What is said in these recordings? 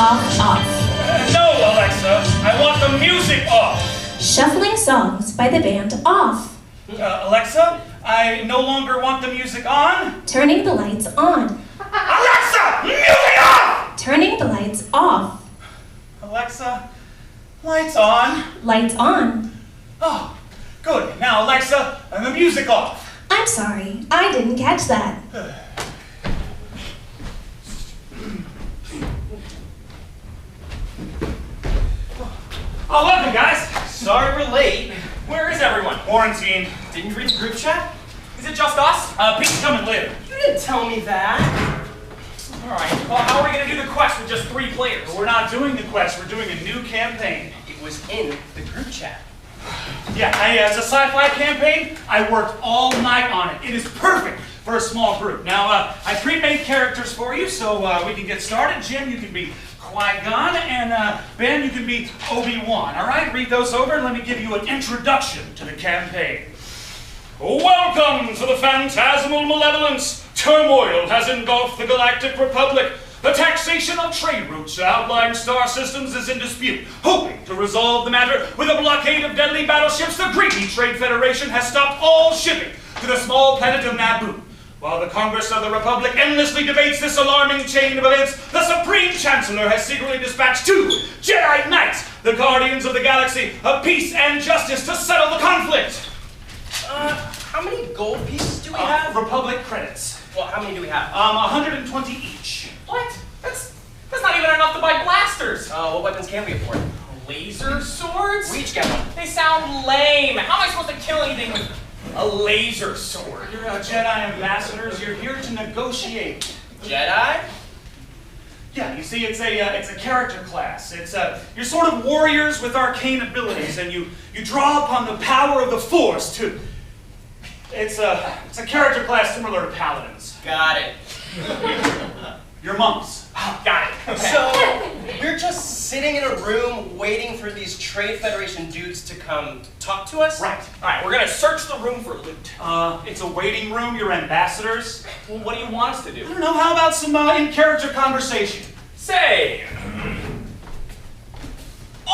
off, off. No, Alexa. I want the music off. Shuffling songs by the band off. Alexa, I no longer want the music on. Turning the lights on. Alexa, music off! Turning the lights off. Alexa, lights on. Lights on. Oh, good. Now, Alexa, the music off. I'm sorry, I didn't catch that. Oh, welcome, guys. Sorry we're late. Where is everyone? Quarantine. Didn't you read the group chat? Is it just us? Pete's coming later. You didn't tell me that. All right. Well, how are we going to do the quest with just 3 players? Well, we're not doing the quest. We're doing a new campaign. It was in the group chat. Yeah, it's a sci-fi campaign. I worked all night on it. It is perfect for a small group. Now, I pre-made characters for you, so we can get started. Jim, you can be Qui-Gon, and Ben, you can be Obi-Wan. All right, read those over, and let me give you an introduction to the campaign. Welcome to the Phantasmal Malevolence. Turmoil has engulfed the Galactic Republic. The taxation of trade routes to outlying star systems is in dispute. Hoping to resolve the matter with a blockade of deadly battleships, the greedy Trade Federation has stopped all shipping to the small planet of Naboo. While the Congress of the Republic endlessly debates this alarming chain of events, the Supreme Chancellor has secretly dispatched 2 Jedi Knights, the guardians of the galaxy, of peace and justice, to settle the conflict. How many gold pieces do we have? Republic credits. Well, how many do we have? 120 each. What? That's not even enough to buy blasters. What weapons can we afford? Laser swords? We each get one. They sound lame. How am I supposed to kill anything with a laser sword? You're Jedi ambassadors. You're here to negotiate. Jedi? Yeah, you see, it's a character class. You're sort of warriors with arcane abilities, and you draw upon the power of the Force to. It's a character class similar to paladins. Got it. You're monks. Got it. Okay. So, we're just sitting in a room waiting for these Trade Federation dudes to come talk to us? Right. All right, we're going to search the room for loot. It's a waiting room. You're ambassadors. Well, what do you want us to I do? don't know. How about some in-character conversation? Say,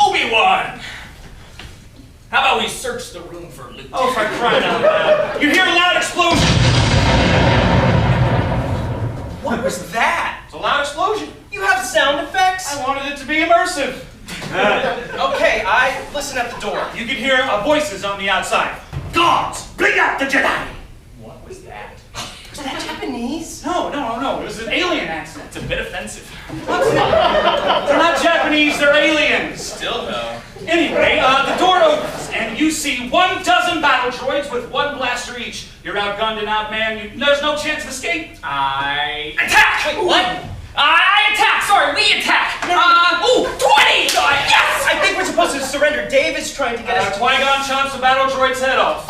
Obi-Wan, how about we search the room for loot? Oh, for crying out loud! You hear a loud explosion. What was that? It's a loud explosion. You have sound effects? I wanted it to be immersive. Okay, I listen at the door. You can hear voices on the outside. Gods, bring out the Jedi! What was that? Was that Japanese? No. It was an alien accent. It's a bit offensive. They're not Japanese, they're aliens. Still, though. Anyway, the door opens, and you see 12 battle droids with 1 blaster each. You're outgunned and outmanned. There's no chance of escape. I Attack! Wait, what? I attack! Sorry, we attack! 20! Yes! I think we're supposed to surrender. Dave is trying to get us to... Qui-Gon chomps the battle droid's head off.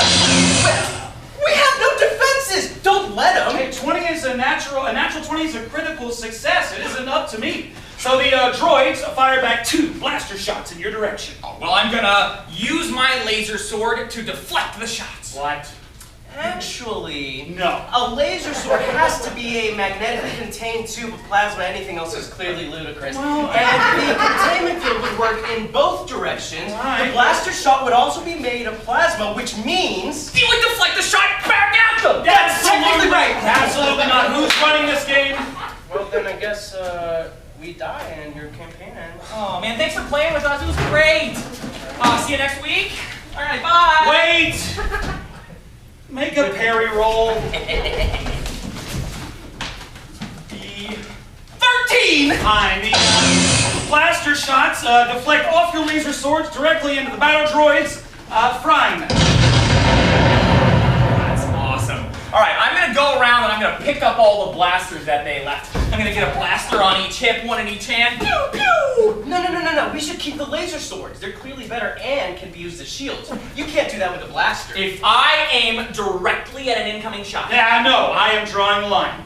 We have no defenses! Don't let him! Okay, 20 is a natural 20 is a critical success. It isn't up to me. So the droids fire back 2 blaster shots in your direction. Oh, well, I'm gonna use my laser sword to deflect the shots. What? Actually, No. a laser sword has to be a magnetically contained tube of plasma. Anything else is clearly ludicrous. Well, and the containment field would work in both directions. Right. The blaster shot would also be made of plasma, which means... You would deflect the shot back at them! That's technically right! Absolutely not. Who's running this game? Well, then I guess, we die and your campaign ends. Oh, man, thanks for playing with us. It was great. See you next week. All right, bye. Wait! Make a parry roll. 13! Fine. The blaster shots deflect off your laser swords directly into the battle droids, frying them. That's awesome. All right, I'm going to go around and I'm going to pick up all the blasters that they left. I'm going to get a blaster on each hip, 1 in each hand. Pew, pew! No. We should keep the laser swords. They're clearly better and can be used as shields. You can't do that with a blaster. If I aim directly at an incoming shot. Yeah, no, I am drawing a line.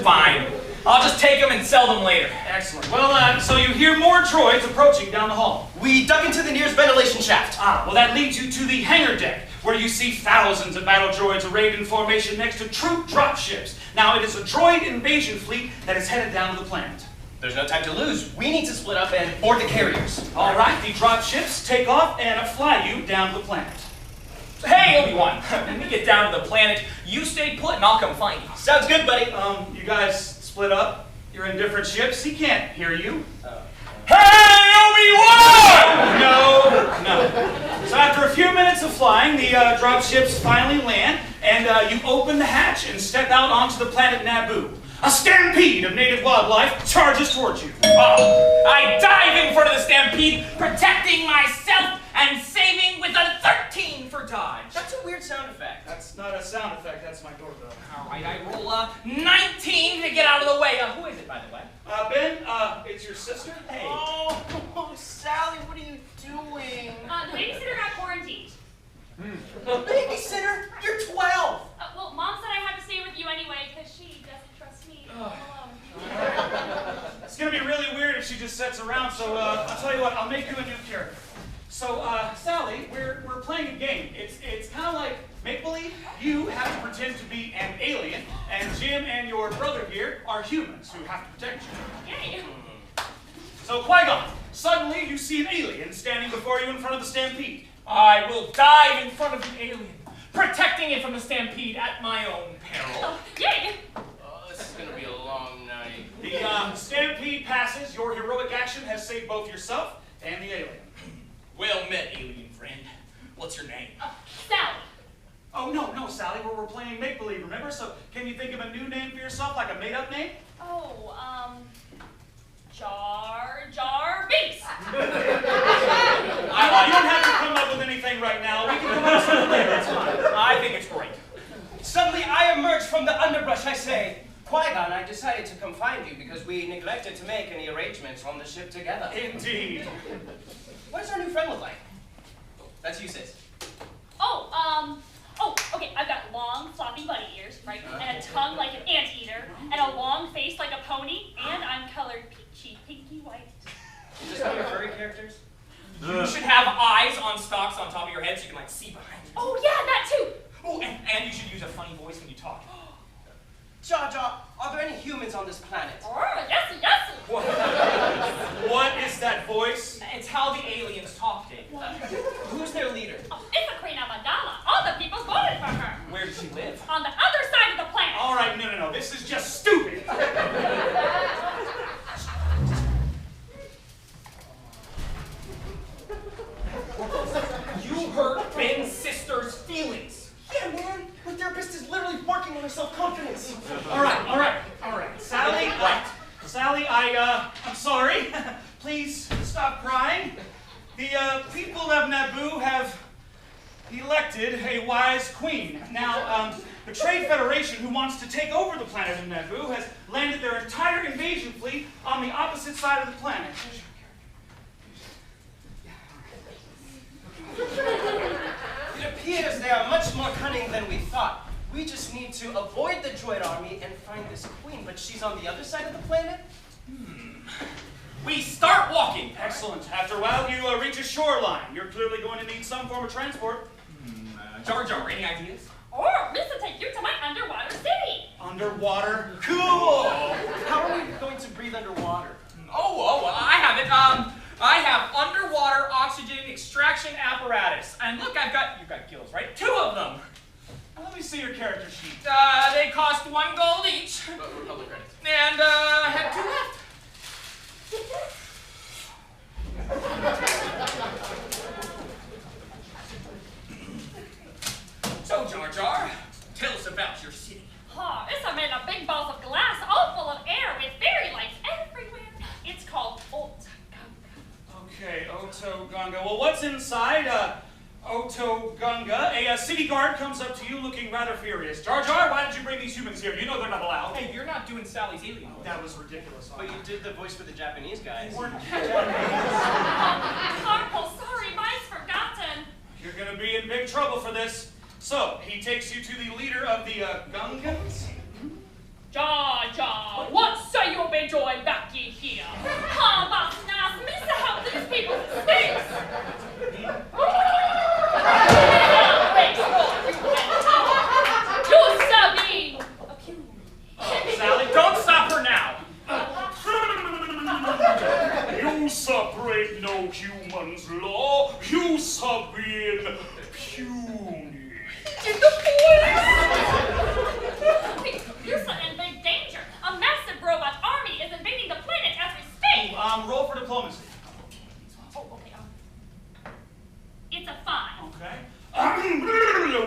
Fine. I'll just take them and sell them later. Excellent. Well, so you hear more droids approaching down the hall. We duck into the nearest ventilation shaft. Well, that leads you to the hangar deck, where you see thousands of battle droids arrayed in formation next to troop dropships. Now, it is a droid invasion fleet that is headed down to the planet. There's no time to lose. We need to split up and board the carriers. All right, the drop ships take off and fly you down the planet. Hey, Obi-Wan, when we get down to the planet, you stay put and I'll come find you. Sounds good, buddy. You guys split up. You're in different ships. He can't hear you. Hey, Obi-Wan! No. So after a few minutes of flying, the drop ships finally land, and you open the hatch and step out onto the planet Naboo. A stampede of native wildlife charges towards you. I dive in front of the stampede, protecting myself and saving with a 13 for dodge. That's a weird sound effect. That's not a sound effect, that's my doorbell. All right, I roll a 19 to get out of the way. Who is it, by the way? Ben, it's your sister? Hey. Oh, Sally, what are you doing? The babysitter got quarantined. Babysitter? You're 12. Well, Mom said I had to stay with you anyway because she doesn't trust me alone. It's gonna be really weird if she just sits around, so I'll tell you what, I'll make you a new character. So, Sally, we're playing a game. It's kind of like make-believe. You have to pretend to be an alien, and Jim and your brother here are humans who have to protect you. Yay! So, Qui-Gon, suddenly you see an alien standing before you in front of the stampede. I will dive in front of the alien, protecting it from the stampede at my own peril. Oh, yay! Oh, this is gonna be a long night. The stampede passes. Your heroic action has saved both yourself and the alien. Well met, alien friend. What's your name? Sally. Oh, no, Sally, we're playing make-believe, remember? So, can you think of a new name for yourself, like a made-up name? Oh, Jar Binks. You don't have to come up with anything right now. We can come up with something later. It's fine. I think it's great. Suddenly I emerge from the underbrush. I say, Qui-Gon, I decided to come find you because we neglected to make any arrangements on the ship together. Indeed. What does our new friend look like? That's you, sis. Okay, I've got long, floppy bunny ears, right? And a tongue like an anteater, and a long face like a pony, and I'm colored peachy, pinky white. Is this one of your furry characters? You should have eyes on stalks on top of your head so you can like see behind you. Oh yeah, that too! Oh, and you should use a funny voice when you talk. Jar Jar, are there any humans on this planet? Oh, yes. What is that voice? It's how the aliens talk, Dave. Who's their leader? Oh, it's a Queen Amidala. All the people voted for her. Where does she live? On the other side of the planet. All right, no. This is just stupid. You hurt Ben's sister's feelings. Yeah, man. The therapist is literally working on her self-confidence. All right. Sally, I'm sorry. Please stop crying. The people of Naboo have elected a wise queen. Now, the Trade Federation, who wants to take over the planet of Naboo, has landed their entire invasion fleet on the opposite side of the planet. It appears they are much more cunning than we thought. We just need to avoid the droid army and find this queen, but she's on the other side of the planet? We start walking. Excellent. After a while, you reach a shoreline. You're clearly going to need some form of transport. Jar Jar, any ideas? Or this will take you to my underwater city. Underwater? Cool! How are we going to breathe underwater? I have it. I have underwater oxygen extraction apparatus. And look, you've got gills, right? 2 of them. Let me see your character sheet. They cost 1 gold each. Republic credits. And I have 2 left. So, Jar Jar, tell us about your city. Oh, it's made of big balls of glass, all full of air with fairy lights everywhere. It's called Otogunga. Okay, Otogunga. Well, what's inside Otogunga? A city guard comes up to you looking rather furious. Jar Jar, why did you bring these humans here? You know they're not allowed. Hey, you're not doing Sally's alien voice. That was ridiculous. But you did the voice for the Japanese guys. Harpo, sorry, mine's forgotten. You're going to be in big trouble for this. So, he takes you to the leader of the Gungans. Jar Jar, what say you be doing back in here? How about now, miss help these people stinks? You Sabine! Sally, Don't stop her now. You break no human's law. You been puny. In the police! You're in big danger. A massive robot army is invading the planet as we speak. Roll for diplomacy. Oh, okay. It's a 5. Okay.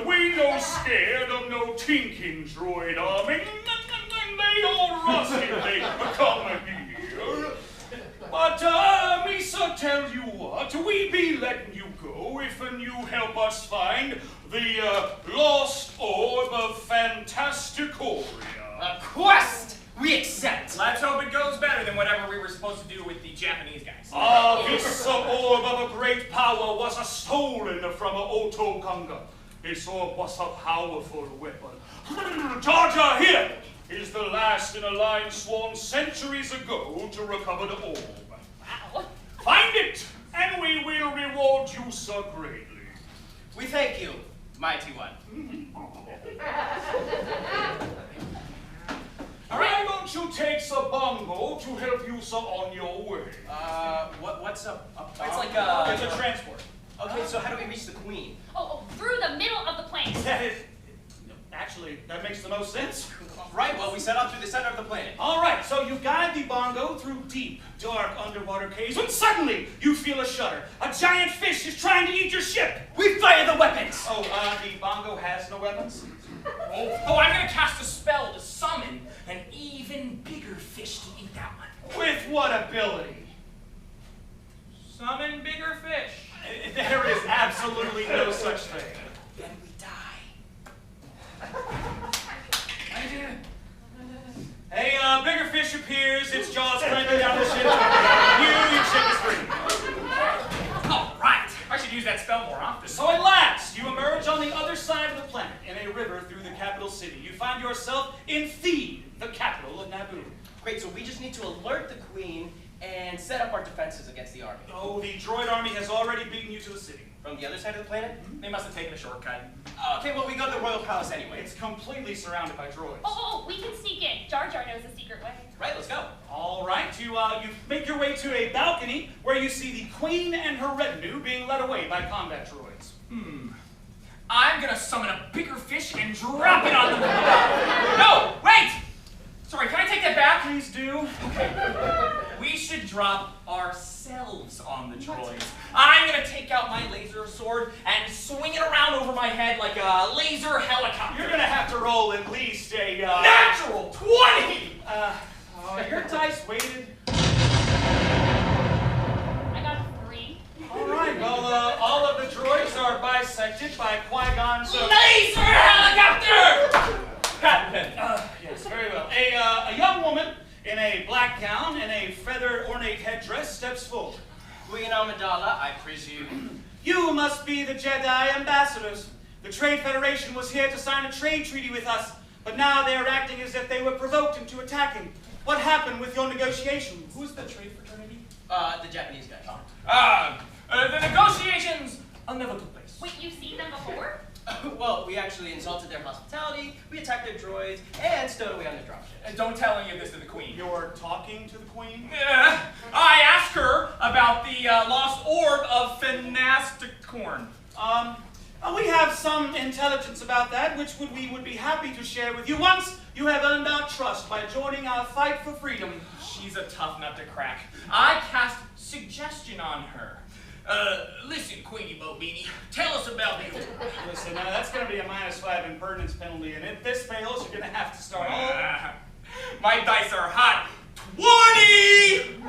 We no scared of no tinking droid army. They all rusted, they come here. But, me so tell you what, we be letting you go if you help us find the lost orb of Phantasmagoria. A quest! We accept. Let's hope it goes better than whatever we were supposed to do with the Japanese guys. This orb of a great power was stolen from Otokonga. This orb was a powerful weapon. Jar Jar here is the last in a line sworn centuries ago to recover the orb. Wow. Find it, and we will reward you so greatly. We thank you, mighty one. Why don't you take Sabongo to help you on your way? What's up? It's like It's a transport. Okay, so how do we reach the Queen? Oh, through the middle of the planet. Actually, that makes the most sense. Right, well, we set out through the center of the planet. All right, so you guide the bongo through deep, dark underwater caves, when suddenly you feel a shudder. A giant fish is trying to eat your ship. We fire the weapons! Oh, the bongo has no weapons? Oh, I'm gonna cast a spell to summon an even bigger fish to eat that one. With what ability? Summon bigger fish. There is absolutely no such thing. Then we die. Hey, bigger fish appears, its jaws clamping down the ship. Your ship is free. All right. I should use that spell more often. So at last, you emerge on the other side of the planet in a river through the capital city. You find yourself in Theed, the capital of Naboo. Great, so we just need to alert the Queen and set up our defenses against the army. Oh, the droid army has already beaten you to the city. From the other side of the planet? They must have taken a shortcut. Okay, well, we go to the Royal Palace anyway. It's completely surrounded by droids. Oh, we can sneak in. Jar Jar knows the secret way. Right, let's go. All right, you make your way to a balcony where you see the Queen and her retinue being led away by combat droids. I'm gonna summon a bigger fish and drop it on them. No, wait! Sorry, can I take that back? Please do. We should drop ourselves on the droids. I'm gonna take out my laser sword and swing it around over my head like a laser helicopter. You're gonna have to roll at least a natural 20! Your dice weighted. I got a 3. All right, well, all of the droids are bisected by Qui-Gon's Laser helicopter! Patent. Yes, very well. A young woman in a black gown and a feather ornate headdress steps forward. Queen Amidala, I presume. You must be the Jedi ambassadors. The Trade Federation was here to sign a trade treaty with us, but now they are acting as if they were provoked into attacking. What happened with your negotiations? Who's the trade fraternity? The Japanese guy. The negotiations never took place. Wait, you've seen them before? Well, we actually insulted their hospitality, we attacked their droids, and stowed away on their dropship. Don't tell any of this to the Queen. You're talking to the Queen? I asked her about the lost orb of Phantasmagoria. We have some intelligence about that, which we would be happy to share with you once you have earned our trust by joining our fight for freedom. She's a tough nut to crack. I cast suggestion on her. Listen, Queenie Bobini, tell us about the orb. Listen, that's going to be a -5 impertinence penalty, and if this fails, you're going to have to start all over. My dice are hot. 20!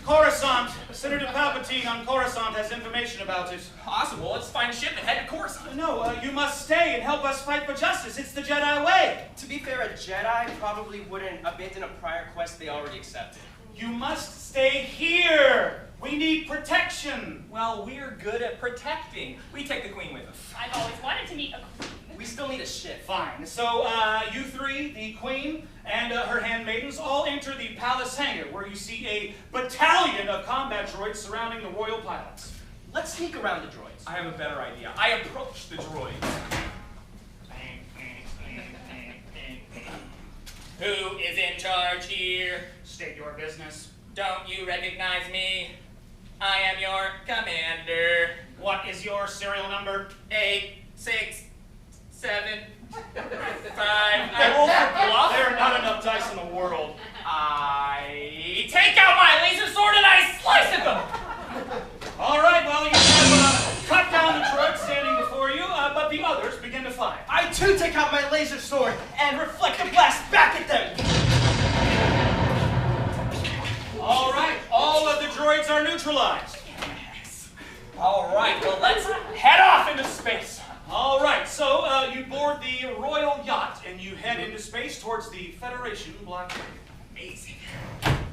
Coruscant. Senator Palpatine on Coruscant has information about it. Awesome. Well, let's find a ship and head to Coruscant. No, you must stay and help us fight for justice. It's the Jedi way. To be fair, a Jedi probably wouldn't abandon a prior quest they already accepted. You must stay here. We need protection. Well, we're good at protecting. We take the Queen with us. I've always wanted to meet a queen. We still need a ship. Fine. So, you three, the Queen and her handmaidens, all enter the palace hangar, where you see a battalion of combat droids surrounding the royal pilots. Let's sneak around the droids. I have a better idea. I approach the droids. Who is in charge here? State your business. Don't you recognize me? I am your commander. What is your serial number? 8, 6, 7, 5. I roll for bluff. There are not enough dice in the world. I take out my laser sword and I slice at them. All right, well, you have cut down the droid standing before you, but the others begin to fire. I too take out my laser sword and reflect the blast back at them. All right, all of the droids are neutralized. Yes. All right, well, let's head off into space. All right, so you board the royal yacht and you head into space towards the Federation blockade. Amazing.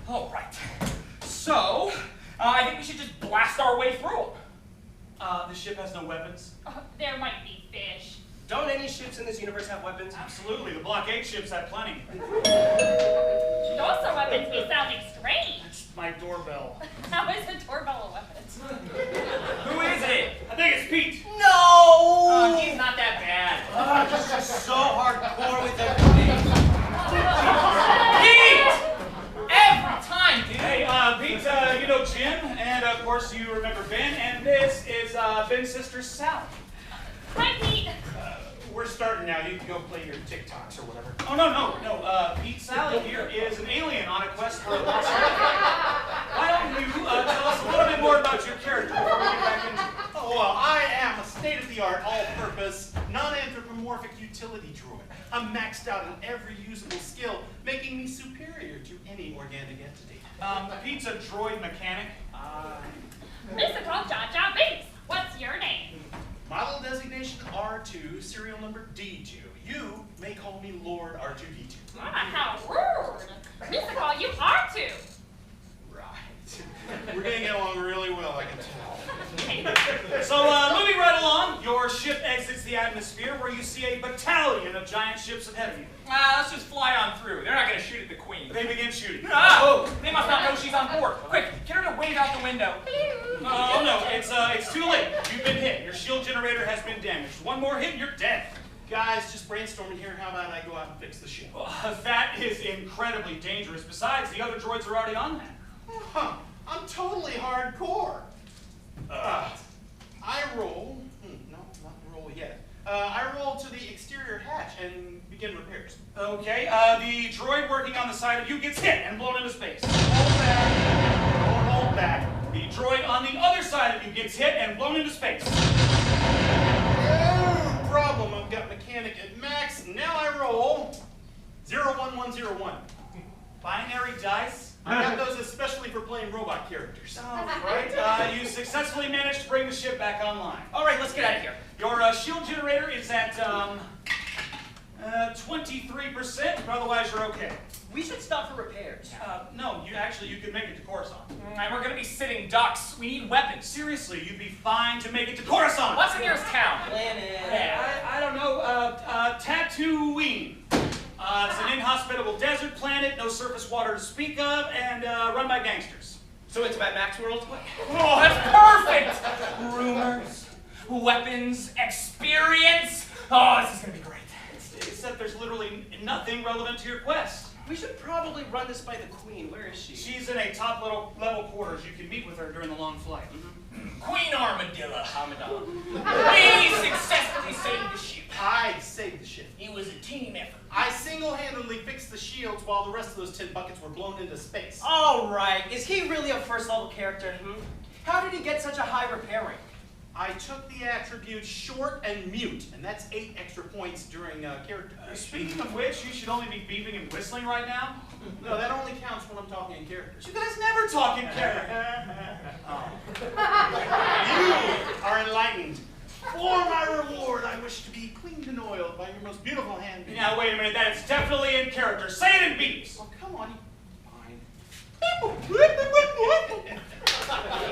All right. So, I think we should just blast our way through them. The ship has no weapons. There might be fish. Don't any ships in this universe have weapons? Absolutely, the blockade ships have plenty. Those are weapons be sounding strange. It's my doorbell. How is a doorbell a weapon? Who is it? I think it's Pete. No! He's not that bad. He's just so hardcore with everything. Pete! Every time, dude. Hey, Pete, you know Jim, and of course you remember Ben, and this is Ben's sister Sally. Hi, Pete. We're starting now. You can go play your TikToks or whatever. Oh, no. Pete Sally here is an alien on a quest for a lost relic. Why don't you tell us a little bit more about your character before we get back into it? Oh, well, I am a state-of-the-art, all-purpose, non-anthropomorphic utility droid. I'm maxed out in every usable skill, making me superior to any organic entity. Pete's a droid mechanic. Mr. Jar Jar Binks, what's your name? Model designation R2, serial number D2. You may call me Lord R2-D2. Ah, how rude. Mr. Call you are too. Right. We're getting along really well, I can tell. So, moving right along, your ship exits the atmosphere where you see a battalion of giant ships ahead of you. Let's just fly on through. They're not going to shoot at the Queen. They begin shooting. Oh, they must not know she's on board. Quick, get her to wave out the window. Oh, no, it's too late. You've been hit. Your shield generator has been damaged. One more hit and you're dead. Guys, just brainstorming here. How about I go out and fix the ship? That is incredibly dangerous. Besides, the other droids are already on that. Huh. I'm totally hardcore. I roll. No, not roll yet. I roll to the exterior hatch and begin repairs. Okay, the droid working on the side of you gets hit and blown into space. Hold back. Don't hold back. The droid on the other side of you gets hit and blown into space. No problem. I've got mechanic at max. Now I roll 01101. Binary dice. I got those especially for playing robot characters. Right, you successfully managed to bring the ship back online. All right, let's get out of here. Your shield generator is at 23%, but otherwise you're okay. We should stop for repairs. No, you could make it to Coruscant. And we're going to be sitting ducks. We need weapons. Seriously, you'd be fine to make it to Coruscant. What's the nearest town? Planet. I don't know, Tatooine. It's an inhospitable desert planet, no surface water to speak of, and run by gangsters. So it's Mad Max World? Oh, that's perfect! Rumors, weapons, experience. Oh, this is going to be great. Except there's literally nothing relevant to your quest. We should probably run this by the Queen. Where is she? She's in a top level quarters. You can meet with her during the long flight. Queen Armadillo. We successfully saved the ship. I saved the ship. It was a team effort. I single-handedly fixed the shields while the rest of those tin buckets were blown into space. All right. Is he really a first-level character? How did he get such a high repair rank? I took the attributes short and mute, and that's 8 extra points during character. Speaking of which, you should only be beeping and whistling right now. No, that only counts when I'm talking in characters. You guys never talk in character. You are enlightened. For my reward, I wish to be cleaned and oiled by your most beautiful handmaid. Now, wait a minute. That is definitely in character. Say it in beeps. Oh, come on. Fine.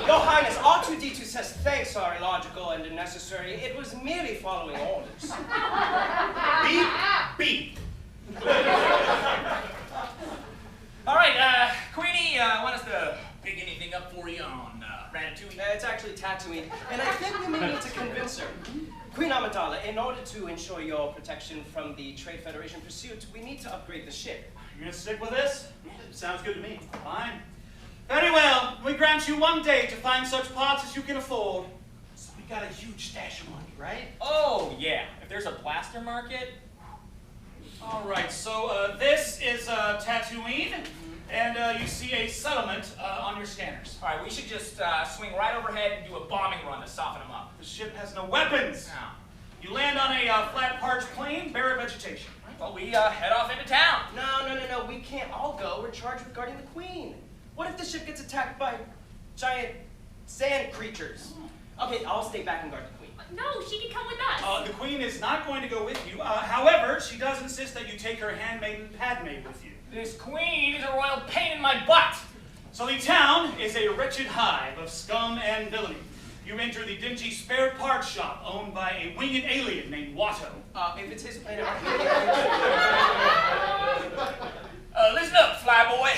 Your Highness, R2-D2 says thanks are illogical and unnecessary. It was merely following orders. Beep, beep. All right, Queenie, want us to pick anything up for you on Ratatouille? It's actually Tatooine, and I think we may need to convince her. Queen Amidala, in order to ensure your protection from the Trade Federation pursuit, we need to upgrade the ship. You're gonna stick with this? Sounds good to me. Fine. grant you one day to find such parts as you can afford. So we got a huge stash of money, right? Oh, yeah. If there's a blaster market. All right, so this is Tatooine, and you see a settlement on your scanners. All right, we should just swing right overhead and do a bombing run to soften them up. The ship has no weapons. Now, You land on a flat, parched plain, bare of vegetation. well, we head off into town. No, we can't all go. We're charged with guarding the Queen. What if the ship gets attacked by giant sand creatures? Okay, I'll stay back and guard the Queen. No, she can come with us. The Queen is not going to go with you. However, she does insist that you take her handmaiden Padme with you. This queen is a royal pain in my butt. So the town is a wretched hive of scum and villainy. You enter the dingy spare parts shop owned by a winged alien named Watto. If it's his planet, Listen up, flyboy.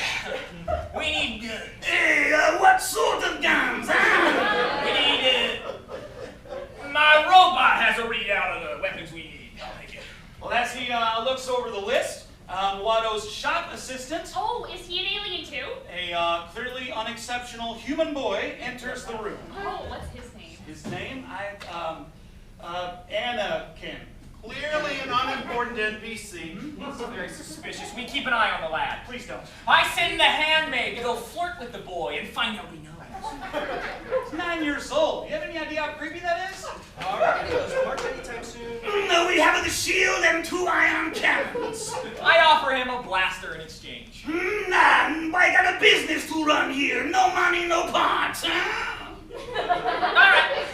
We need guns. Hey, what sort of guns, huh? We need, my robot has a readout of the weapons we need. Thank you. Well, as he looks over the list, Watto's shop assistant, Oh, is he an alien too? a clearly unexceptional human boy, enters the room. Oh, what's his name? His name, Anakin. Clearly an unimportant NPC. It's very suspicious. We keep an eye on the lad. Please don't. I send the handmaid to go flirt with the boy and find out what he knows. He's 9 years old. You have any idea how creepy that is? are we getting those parts anytime soon? No, we have the shield and 2 iron cannons. I offer him a blaster in exchange. Nah, I got a business to run here. No money, no parts. Huh? All right.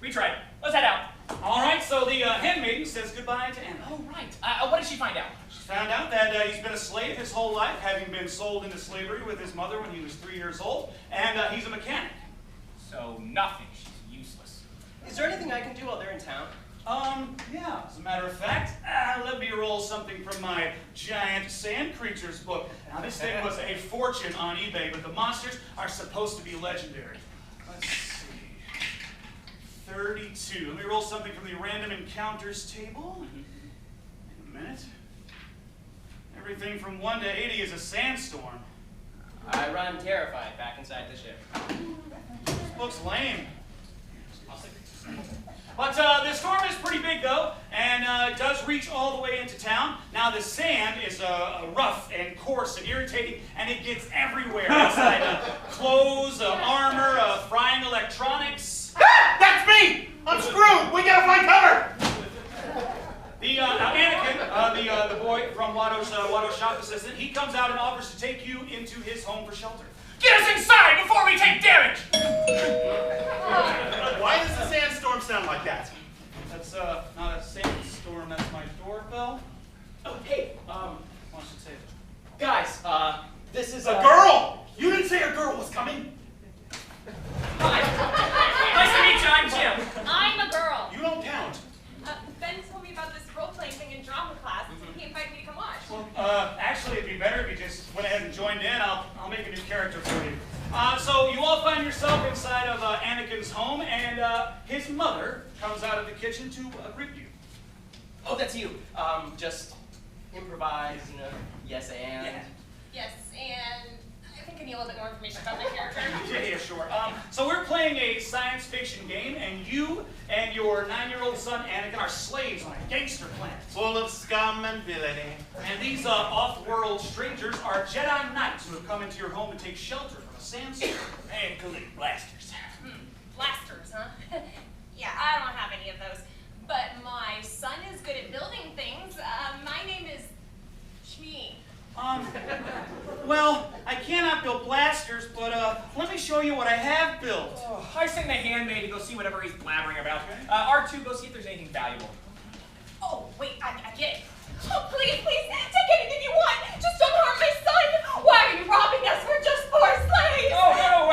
We tried. Let's head out. All right, so the handmaiden says goodbye to Anna. Oh, right. What did she find out? She found out that he's been a slave his whole life, having been sold into slavery with his mother when he was 3 years old, and he's a mechanic. So nothing. She's useless. Is there anything I can do while they're in town? Yeah, as a matter of fact, let me roll something from my giant sand creatures book. Now, this thing was a fortune on eBay, but the monsters are supposed to be legendary. Let's see. 32. Let me roll something from the random encounters table. Wait a minute. Everything from 1 to 80 is a sandstorm. I run terrified back inside the ship. This book's lame. But the storm is pretty big, though, and it does reach all the way into town. Now, the sand is rough and coarse and irritating, and it gets everywhere. Inside clothes, armor, frying electronics. That's me! I'm screwed! We gotta find cover! The Anakin, the boy from Watto's shop assistant, he comes out and offers to take you into his home for shelter. Get us inside before we take damage! Why does the sandstorm sound like that? That's not a sandstorm, that's my doorbell. Oh, hey, Why don't you say it? guys, this is A girl! You didn't say a girl was coming! Hi. Nice to meet you. I'm Jim. I'm a girl. You don't count. Ben told me about this role-playing thing in drama class, and he invited me to come watch. Well, actually, it'd be better if you just went ahead and joined in. I'll make a new character for you. So you all find yourself inside of Anakin's home, and his mother comes out of the kitchen to greet you. Oh, that's you. Just improvise, you know, yes and. Yeah. Yes, and I think I need a little bit more information about my character. Yeah, sure. So we're playing a science fiction game, and you and your 9-year-old son Anakin are slaves on a gangster planet. Full of scum and villainy. And these off-world strangers are Jedi Knights who have come into your home to take shelter from a sandstorm. And collect blasters. Blasters, huh? Yeah, I don't have any of those. But my son is good at building things. My name is Shmi. Well, I cannot build blasters, but let me show you what I have built. Oh, I send the handmaid to go see whatever he's blabbering about. R2, go see if there's anything valuable. Oh, wait, I get it. Oh, please, take anything you want. Just don't harm my son. Why are you robbing us? We're just poor slaves. Oh, no,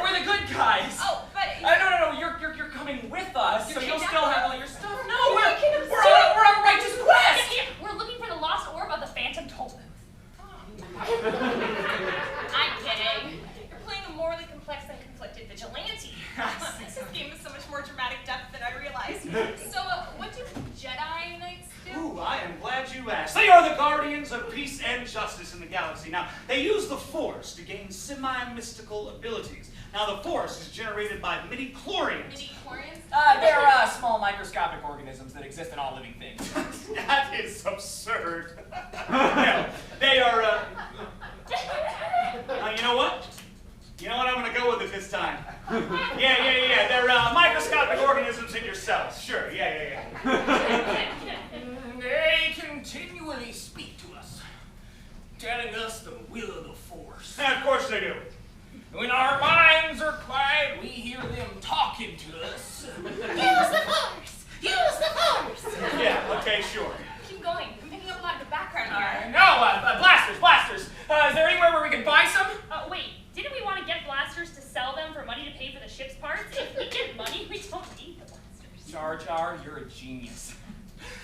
we're the good guys. Oh, but... No, you're coming with us, so you'll still have all your stuff. No, we're on a righteous quest. Yeah, we're looking for the lost orb of the Phantom Toll. I'm kidding. You're playing a morally complex and conflicted vigilante. This game is so much more dramatic depth than I realized. So, what do Jedi Knights do? Ooh, I am glad you asked. They are the guardians of peace and justice in the galaxy. Now, they use the Force to gain semi-mystical abilities. Now, the Force is generated by midi-chlorians. Midi-chlorians? They're small microscopic organisms that exist in all living things. That is absurd. No, they are, you know what? You know what? I'm going to go with it this time. Yeah. They're microscopic organisms in your cells. Sure, yeah. They continually speak to us, telling us the will of the Force. And of course they do. When our minds are quiet, we hear them talking to us. Use the Force! Use the Force! Yeah, okay, sure. Keep going. I'm picking up a lot of the background here. Blasters. Is there anywhere where we can buy some? Wait, didn't we want to get blasters to sell them for money to pay for the ship's parts? If we get money, we don't need the blasters. Jar Jar, you're a genius.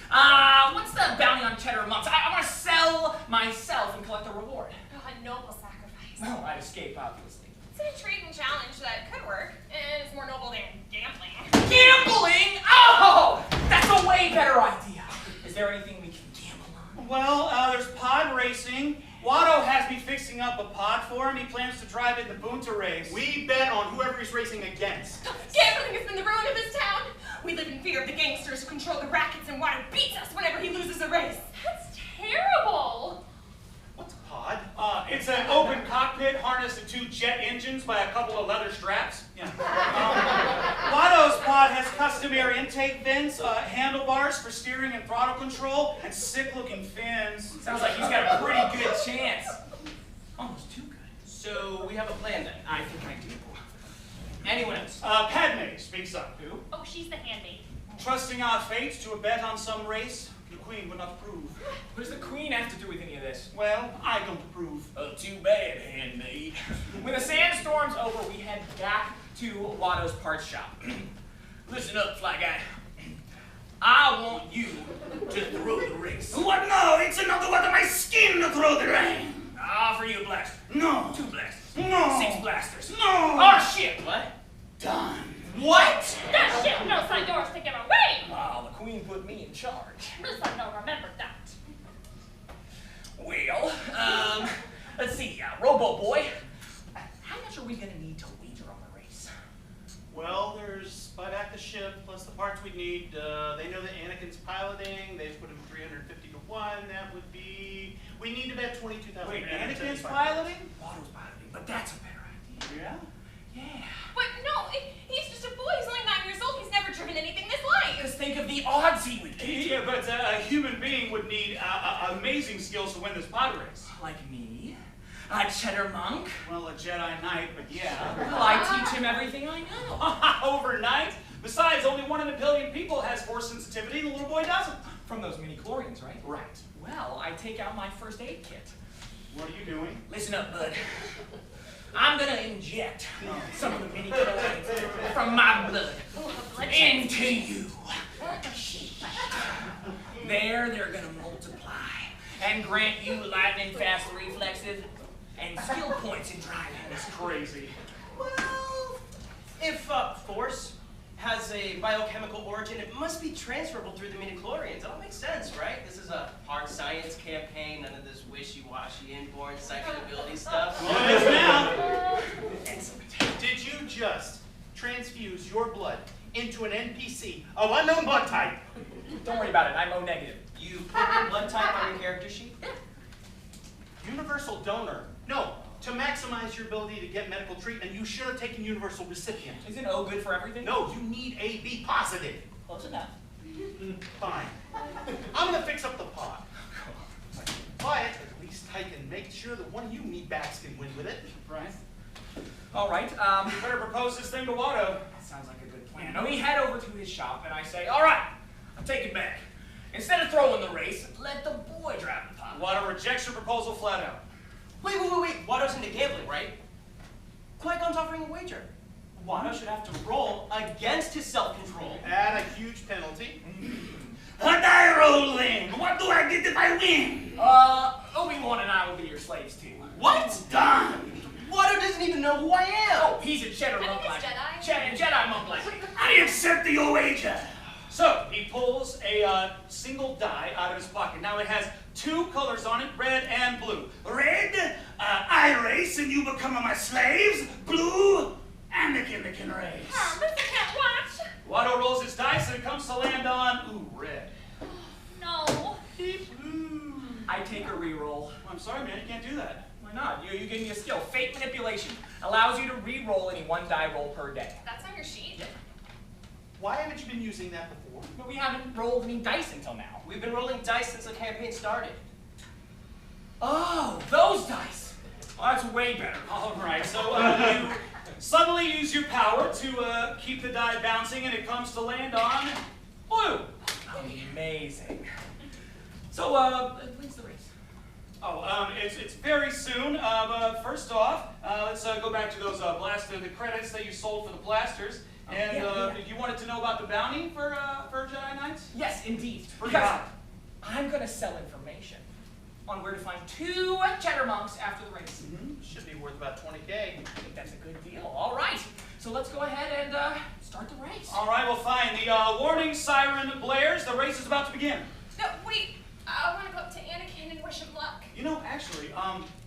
What's the bounty on cheddar monks? I want to sell myself and collect a reward. Oh, a noble sacrifice. No, I'd escape, obviously. It's an intriguing challenge that could work, and it's more noble than gambling. Gambling? Oh, that's a way better idea. Is there anything we can gamble on? Well, there's pod racing. Watto has me fixing up a pod for him. He plans to drive it in the Boonta race. We bet on whoever he's racing against. Gambling has been the ruin of this town. We live in fear of the gangsters who control the rackets, and Watto beats us whenever he loses a race. That's terrible. What's a pod? It's an open cockpit harnessed to 2 jet engines by a couple of leather straps. Yeah. Watto's pod has customary intake vents, handlebars for steering and throttle control, and sick-looking fins. Sounds like he's got a pretty good chance. Almost too good. So we have a plan then. I think I do. Anyone else? Padme speaks up. Who? Oh, she's the handmaid. Trusting our fate to a bet on some race, the Queen would not approve. What does the Queen have to do with any of this? Well, I don't approve. Oh, too bad, handmaid. When the sandstorm's over, we head back to Watto's parts shop. Listen up, Fly Guy. I want you to throw the race. What? No, it's another one of my skin to throw the rain. I'll offer you a blaster. No. 2 blasters. No. 6 blasters. No. Our ship. What? Done. What? That ship knows not yours to give away. Oh, the Queen put me in charge. This I know, remember that. Well, let's see, Robo Boy. How much are we gonna need to wager on the race? Well, there's buy back the ship plus the parts we need. They know that Anakin's piloting. They've put him 350 to 1. That would be. We need to bet 22,000. Wait, Anakin's piloting? Watto's piloting, but that's a better idea. Yeah. Yeah. But no, he's just a boy. He's only 9 years old. He's never driven anything this light. Just think of the odds he would get. Yeah, but a human being would need amazing skills to win this pod race. Like me? A cheddar monk? Well, a Jedi Knight, but yeah. Well, I teach him everything I know. Overnight? Besides, only 1 in a billion people has Force sensitivity, and the little boy doesn't. From those mini-chlorians, right? Right. Well, I take out my first aid kit. What are you doing? Listen up, bud. I'm gonna inject some of the mini-chlorians from my blood into you. There, they're gonna multiply and grant you lightning-fast reflexes and skill points in driving. That's crazy. Well, if Force has a biochemical origin, it must be transferable through the midichlorians. It all makes sense, right? This is a hard science campaign, none of this wishy-washy inborn psychic ability stuff. Well, it is now. Excellent. Did you just transfuse your blood into an NPC of unknown blood type? Don't worry about it, I'm O-negative. You put your blood type on your character sheet? Universal donor. No, to maximize your ability to get medical treatment, you should have taken universal recipient. Isn't O good for everything? No, you need AB positive. Close enough. Fine. I'm gonna fix up the pod. But at least I can make sure that one of you meatbags can win with it. Right. All right, You better propose this thing to Watto. that sounds like a good plan. Now we head over to his shop and I say, all right, I'll take it back. Instead of throwing the race, let the boy drive the pod. Watto rejects your proposal flat out. Wait. Watto's into gambling, right? Qui-Gon's offering a wager. Watto should have to roll against his self-control. At a huge penalty. A die roll then. What do I get if I win? Obi-Wan and I will be your slaves too. What? Done. Watto doesn't even know who I am. Oh, he's a cheddar monk think like it's Jedi monk like me. I accept the wager. So, he pulls a single die out of his pocket. Now it has 2 colors on it, red and blue. Red, I race and you become my slaves. Blue, Anakin the can race. But I can't watch. Watto rolls his dice and it comes to land on, ooh, red. No. I take a reroll. I'm sorry, man, you can't do that. Why not? You give me a skill. Fate manipulation allows you to re-roll any one die roll per day. That's on your sheet. Yeah. Why haven't you been using that before? But we haven't rolled any dice until now. We've been rolling dice since the campaign started. Oh, those dice. Well, that's way better. All right, so you suddenly use your power to keep the die bouncing and it comes to land on blue. Amazing. So, when's the race? Oh, it's very soon. But first off, let's go back to those the credits that you sold for the blasters. And you wanted to know about the bounty for Jedi Knights? Yes, indeed. Pretty Because hot. I'm going to sell information on where to find 2 cheddar monks after the race. Should be worth about 20K. I think that's a good deal. All right. So let's go ahead and start the race. All right, well, fine. The warning siren blares. The race is about to begin. No, wait. I want to go up to Anakin and wish him luck. You know, actually,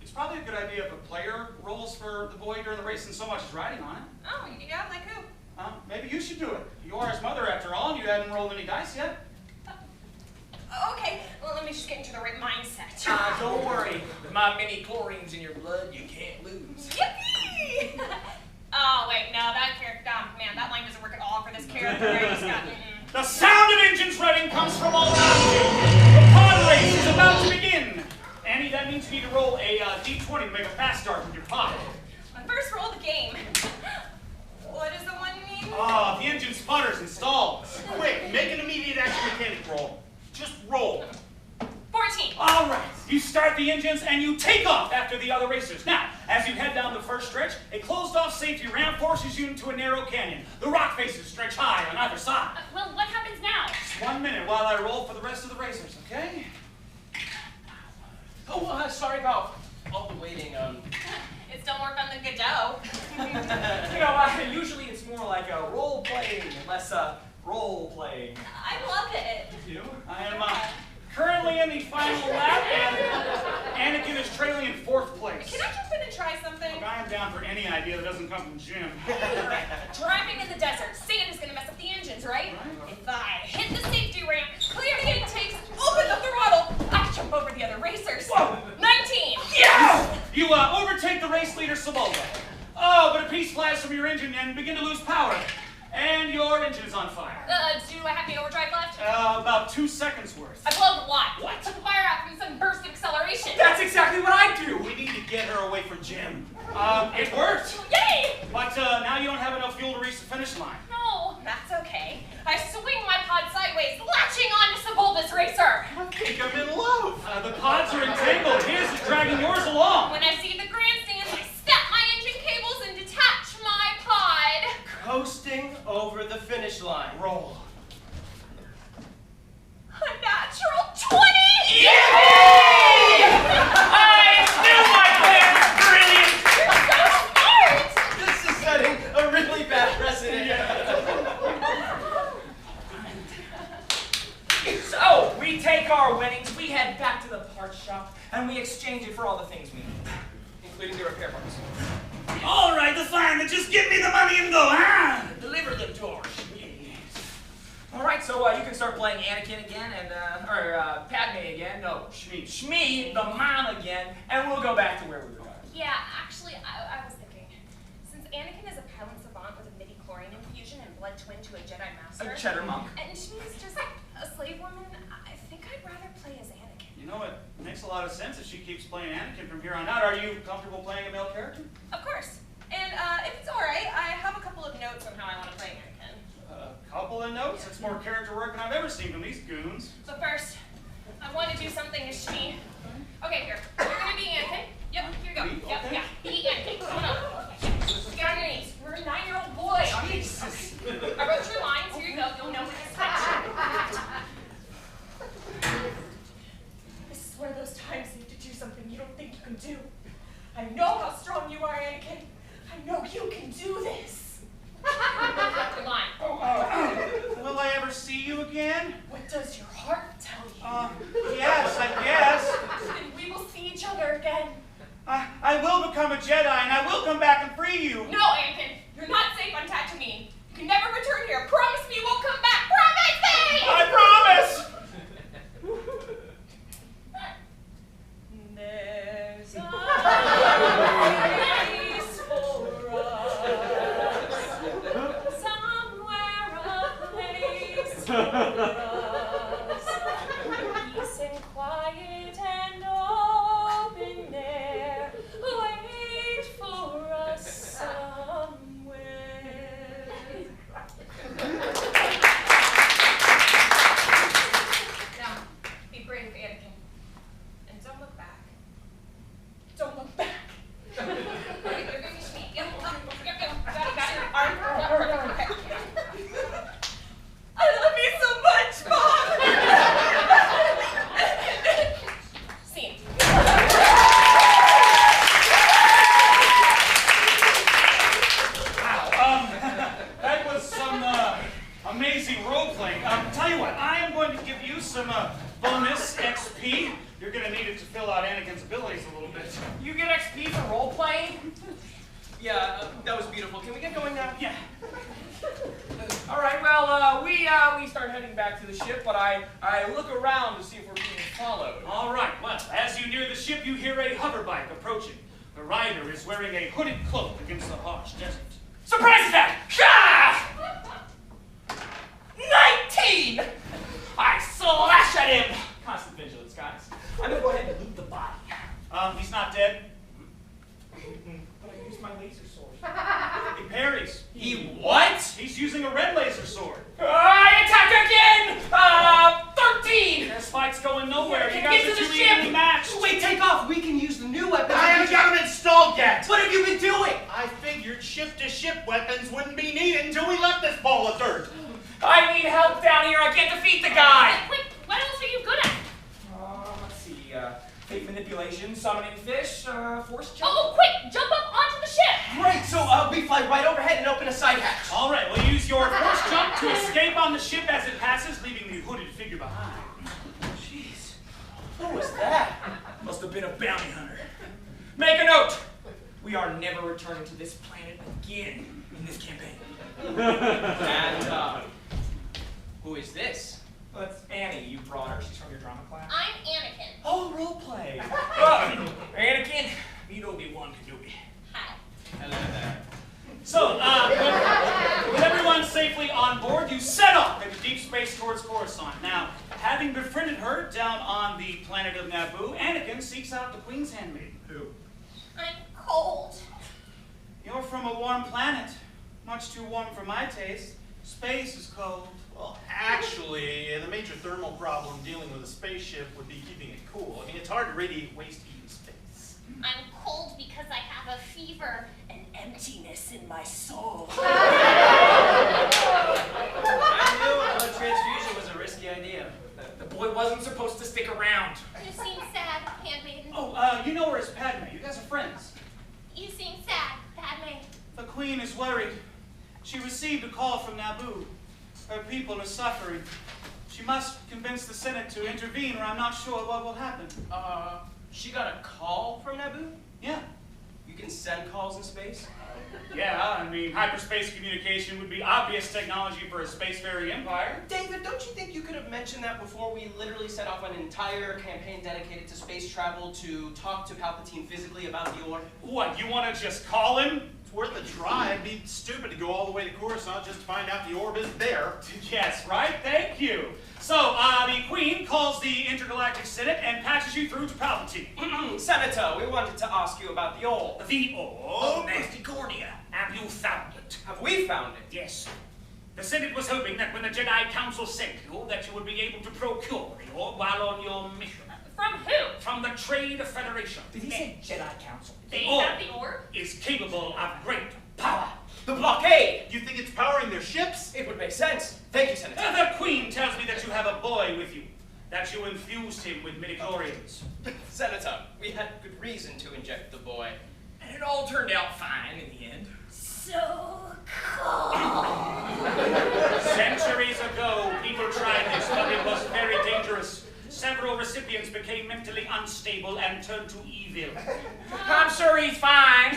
it's probably a good idea if a player rolls for the boy during the race and so much as riding on it. Oh, yeah, like who? Maybe you should do it. You are his mother, after all, and you hadn't rolled any dice yet. Okay, well, let me just get into the right mindset. Don't worry. With my mini chlorines in your blood, you can't lose. Yippee! Oh, wait, no, that character, man, that line doesn't work at all for this character. I just got, The sound of engines revving comes from all around you. The pod race is about to begin. Annie, that means you need to roll a d20 to make a fast start with your pod. My first roll of the game. What does the one mean? Oh, the engine sputters and stalls. Quick, make an immediate action mechanic roll. Just roll. 14. All right, you start the engines and you take off after the other racers. Now, as you head down the first stretch, a closed-off safety ramp forces you into a narrow canyon. The rock faces stretch high on either side. Well, what happens now? Just 1 minute while I roll for the rest of the racers, okay? Oh, sorry about all the waiting. It's still more fun than Godot. You know, usually it's more like a role-playing and less role-playing. I love it. You? I am currently in the final lap, and Anakin is trailing in 4th place. Can I jump in and try something? Look, I am down for any idea that doesn't come from Jim. Driving in the desert, sand is gonna mess up the engines, right? If I hit the safety ramp, clear the intakes, open the throttle, I jump over the other racers. Whoa. 19! Yes! You overtake the race leader, Saboga. Oh, but a piece flies from your engine and begin to lose power. And your engine is on fire. Do I have any overdrive left? About 2 seconds worth. I blow the lot. What? Took the fire out from some burst of acceleration. That's exactly what I do. We need to get her away from Jim. It worked. Yay! But now you don't have enough fuel to reach the finish line. No, that's okay. I swing my pod sideways, latching on to Sebulba's racer. I think I'm in love. The pods are entangled. His is dragging yours along. When I see the grandstands, I step my engine cables and detach my pod. Coasting over the finish line. Roll. A natural 20! Yay! I knew my plan was brilliant. You're so smart! This is setting a really bad precedent. So, we take our winnings, we head back to the parts shop, and we exchange it for all the things we need, including the repair parts. All right, the fine. Just give me the money and go, huh? Deliver them to our Shmi. All right, so you can start playing Anakin again, and Padme again. No, Shmi, the mom again, and we'll go back to where we were going. Yeah, actually, I was thinking, since Anakin is a Pylon savant with a midi-chlorian infusion and blood twin to a Jedi Master, A cheddar monk. and Shmi's just a slave woman, I think I'd rather play as Anakin. You know, it makes a lot of sense if she keeps playing Anakin from here on out. Are you comfortable playing a male character? Of course. And if it's all right, I have a couple of notes on how I want to play Anakin. A couple of notes? It's more character work than I've ever seen from these goons. But first, I want to do something as Shmi. Okay, here. You're going to be Anakin. Yep, here you go. Me? Yep, Okay. yeah. Be Anakin. Come on. Get on your knees. We're a 9-year-old boy. Jesus. I wrote your lines. Here you go. You'll know when it's time. This is one of those times you have to do something you don't think you can do. I know how strong you are, Anakin. I know you can do this. Your line. Will I ever see you again? What does your heart tell you? Yes, I guess. Then we will see each other again. I fancy role-playing. Tell you what, I am going to give you some bonus XP. You're going to need it to fill out Anakin's abilities a little bit. You get XP for role-playing? Yeah, that was beautiful. Can we get going now? Yeah. All right, well, we start heading back to the ship, but I look around to see if we're being followed. All right, well, as you near the ship, you hear a hover bike approaching. The rider is wearing a hooded cloak against the harsh desert. Surprise attack! Ha! 19! I slash at him! Constant vigilance, guys. I'm gonna go ahead and loot the body. He's not dead. But I used my laser sword. He parries. He what? He's using a red laser sword. I attack again! 13! This fight's going nowhere. You Get guys to are the too ship. evenly matched. Wait, take off. We can use the new weapons. I haven't got them installed yet. What have you been doing? I figured ship-to-ship weapons wouldn't be needed until we left this ball of dirt. I need help down here. I can't defeat the guy. Wait, what else are you good at? Let's see. Fake manipulation, summoning fish, force jump. Oh, quick, jump up onto the ship. Great, so we fly right overhead and open a side hatch. All right, we'll use your force jump to escape on the ship as it passes, leaving the hooded figure behind. Jeez, who was that? Must have been a bounty hunter. Make a note. We are never returning to this planet again in this campaign. And, who is this? Well, that's Annie. You brought her. She's from your drama class. I'm Anakin. Oh, role play. Anakin, meet Obi-Wan Kenobi. Hi. Hello there. So, with everyone safely on board, you set off into deep space towards Coruscant. Now, having befriended her down on the planet of Naboo, Anakin seeks out the Queen's handmaiden. Who? I'm cold. You're from a warm planet. Much too warm for my taste. Space is cold. Well, actually, the major thermal problem dealing with a spaceship would be keeping it cool. I mean, it's hard to radiate waste heat in space. I'm cold because I have a fever and emptiness in my soul. I knew a blood transfusion was a risky idea. The boy wasn't supposed to stick around. You seem sad, handmaiden. Oh, you know her as Padme. You guys are friends. You seem sad, Padme. The Queen is worried. She received a call from Naboo. Her people are suffering. She must convince the Senate to intervene, or I'm not sure what will happen. She got a call from Naboo? Yeah. You can send calls in space? Yeah, I mean, hyperspace communication would be obvious technology for a spacefaring empire. David, don't you think you could have mentioned that before we literally set off an entire campaign dedicated to space travel to talk to Palpatine physically about the orb? What, you want to just call him? It's worth a try. It'd be stupid to go all the way to Coruscant just to find out the orb isn't there. Yes, right? Thank you. So, the Queen calls the Intergalactic Senate and patches you through to Palpatine. Senator, we wanted to ask you about the orb. The orb? Nasty Cornea. Have you found it? Have we found it? Yes. The Senate was hoping that when the Jedi Council sent you, that you would be able to procure the orb while on your mission. From who? From the Trade Federation. Did he say Jedi Council? They orb have the orb? is capable of great power. The blockade! You think it's powering their ships? It would make sense. Thank you, Senator. The Queen tells me that you have a boy with you, that you infused him with midichlorians. Senator, we had good reason to inject the boy. And it all turned out fine in the end. So cold. Centuries ago, people tried this, but it was very dangerous. Several recipients became mentally unstable and turned to evil. I'm sure he's fine.